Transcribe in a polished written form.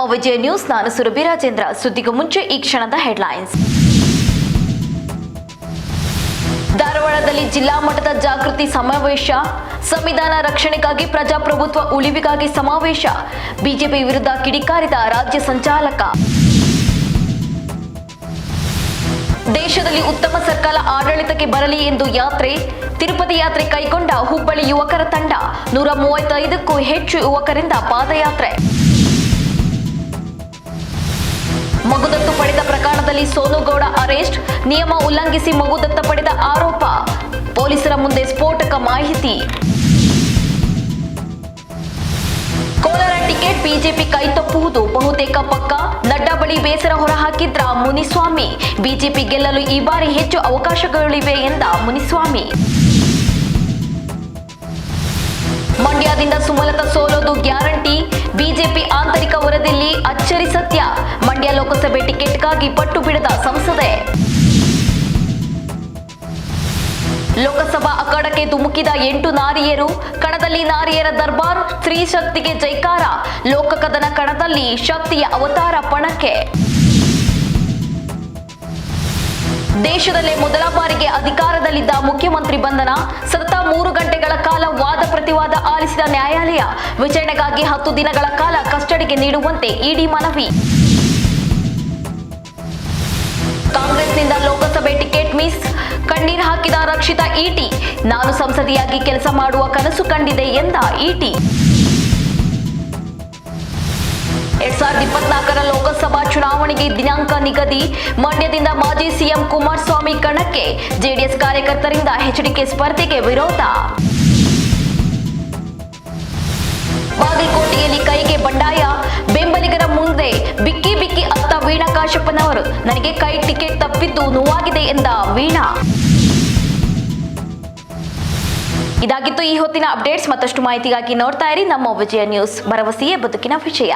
ನಮ್ಮ ವಿಜಯ ನ್ಯೂಸ್. ನಾನು ಸುರಭಿ ರಾಜೇಂದ್ರ. ಸುದ್ದಿಗೂ ಮುಂಚೆ ಈ ಕ್ಷಣದ ಹೆಡ್ಲೈನ್ಸ್. ಧಾರವಾಡದಲ್ಲಿ ಜಿಲ್ಲಾ ಮಟ್ಟದ ಜಾಗೃತಿ ಸಮಾವೇಶ. ಸಂವಿಧಾನ ರಕ್ಷಣೆಗಾಗಿ ಪ್ರಜಾಪ್ರಭುತ್ವ ಉಳಿವಿಗಾಗಿ ಸಮಾವೇಶ. ಬಿಜೆಪಿ ವಿರುದ್ಧ ಕಿಡಿಕಾರಿದ ರಾಜ್ಯ ಸಂಚಾಲಕ. ದೇಶದಲ್ಲಿ ಉತ್ತಮ ಸರ್ಕಾರ ಆಡಳಿತಕ್ಕೆ ಬರಲಿ ಎಂದು ಯಾತ್ರೆ. ತಿರುಪತಿ ಯಾತ್ರೆ ಕೈಗೊಂಡ ಹುಬ್ಬಳ್ಳಿ ಯುವಕರ ತಂಡ. 135ಕ್ಕೂ ಹೆಚ್ಚು ಯುವಕರಿಂದ ಪಾದಯಾತ್ರೆ. ಮಗುದತ್ತು ಪಡೆದ ಪ್ರಕರಣದಲ್ಲಿ ಸೋನುಗೌಡ ಅರೆಸ್ಟ್. ನಿಯಮ ಉಲ್ಲಂಘಿಸಿ ಮಗುದತ್ತ ಪಡೆದ ಆರೋಪ. ಪೊಲೀಸರ ಮುಂದೆ ಸ್ಫೋಟಕ ಮಾಹಿತಿ. ಕೋಲಾರ ಟಿಕೆಟ್ ಬಿಜೆಪಿ ಕೈತಪ್ಪುವುದು ಬಹುತೇಕ ಪಕ್ಕ. ನಡ್ಡಾ ಬಳಿ ಬೇಸರ ಹೊರಹಾಕಿದ್ರ ಮುನಿಸ್ವಾಮಿ. ಬಿಜೆಪಿ ಗೆಲ್ಲಲು ಈ ಬಾರಿ ಹೆಚ್ಚು ಅವಕಾಶಗಳಿವೆ ಎಂದ ಮುನಿಸ್ವಾಮಿ. ಮಂಡ್ಯದಿಂದ ಸುಮಲತಾ ಸೋಲೋದು ಗ್ಯಾರಂಟಿ. ಬಿಜೆಪಿ ಆಂತರಿಕ ವರದಿಯಲ್ಲಿ ಅಚ್ಚರಿ ಸತ್ಯ. ಮಂಡ್ಯ ಲೋಕಸಭೆ ಟಿಕೆಟ್ಗಾಗಿ ಪಟ್ಟು ಬಿಡದ ಸಂಸದೆ. ಲೋಕಸಭಾ ಅಖಾಡಕ್ಕೆ ಧುಮುಕಿದ 8 ನಾರಿಯರು. ಕಣದಲ್ಲಿ ನಾರಿಯರ ದರ್ಬಾರ್. ಸ್ತ್ರೀ ಶಕ್ತಿಗೆ ಜೈಕಾರ. ಲೋಕಕದನ ಕಣದಲ್ಲಿ ಶಕ್ತಿಯ ಅವತಾರ ಪಣಕ್ಕೆ. ದೇಶದಲ್ಲೇ ಮೊದಲ ಬಾರಿಗೆ ಅಧಿಕಾರದಲ್ಲಿದ್ದ ಮುಖ್ಯಮಂತ್ರಿ ಬಂಧನ. ಸತತ 3 ಗಂಟೆಗಳ ಕಾಲ ವಾದ ಪ್ರತಿವಾದ ಆಲಿಸಿದ ನ್ಯಾಯಾಲಯ. ವಿಚಾರಣೆಗಾಗಿ 10 ದಿನಗಳ ಕಾಲ ಕಸ್ಟಡಿಗೆ ನೀಡುವಂತೆ ಇಡಿ ಮನವಿ. ಕಾಂಗ್ರೆಸ್ನಿಂದ ಲೋಕಸಭೆ ಟಿಕೆಟ್ ಮಿಸ್. ಕಣ್ಣೀರು ಹಾಕಿದ ರಕ್ಷಿತಾ ಈಟಿ. ನಾನು ಸಂಸದೆಯಾಗಿ ಕೆಲಸ ಮಾಡುವ ಕನಸು ಕಂಡಿದೆ ಎಂದ ಈಟಿ. 2024ರ ಲೋಕಸಭಾ ಚುನಾವಣೆಗೆ ದಿನಾಂಕ ನಿಗದಿ. ಮಂಡ್ಯದಿಂದ ಮಾಜಿ ಸಿಎಂ ಕುಮಾರಸ್ವಾಮಿ ಕಣಕ್ಕೆ. ಜೆಡಿಎಸ್ ಕಾರ್ಯಕರ್ತರಿಂದ ಎಚ್ಡಿಕೆ ಸ್ಪರ್ಧೆಗೆ ವಿರೋಧ. ಬಾಗಲಕೋಟೆಯಲ್ಲಿ ಕೈಗೆ ಬಂಡಾಯ. ಬೆಂಬಲಿಗರ ಮುಂದೆ ಬಿಕ್ಕಿ ಬಿಕ್ಕಿ ಅತ್ತ ವೀಣಾ ಕಾಶಪ್ಪನವರು. ನನಗೆ ಕೈ ಟಿಕೆಟ್ ತಪ್ಪಿದ್ದು ನೋವಾಗಿದೆ ಎಂದ ವೀಣಾ. ಇದಾಗಿತ್ತು ಈ ಹೊತ್ತಿನ ಅಪ್ಡೇಟ್ಸ್. ಮತ್ತಷ್ಟು ಮಾಹಿತಿಗಾಗಿ ನೋಡ್ತಾ ಇರಿ ನಮ್ಮ ವಿಜಯ ನ್ಯೂಸ್. ಭರವಸೆಯೇ ಬದುಕಿನ ವಿಜಯ.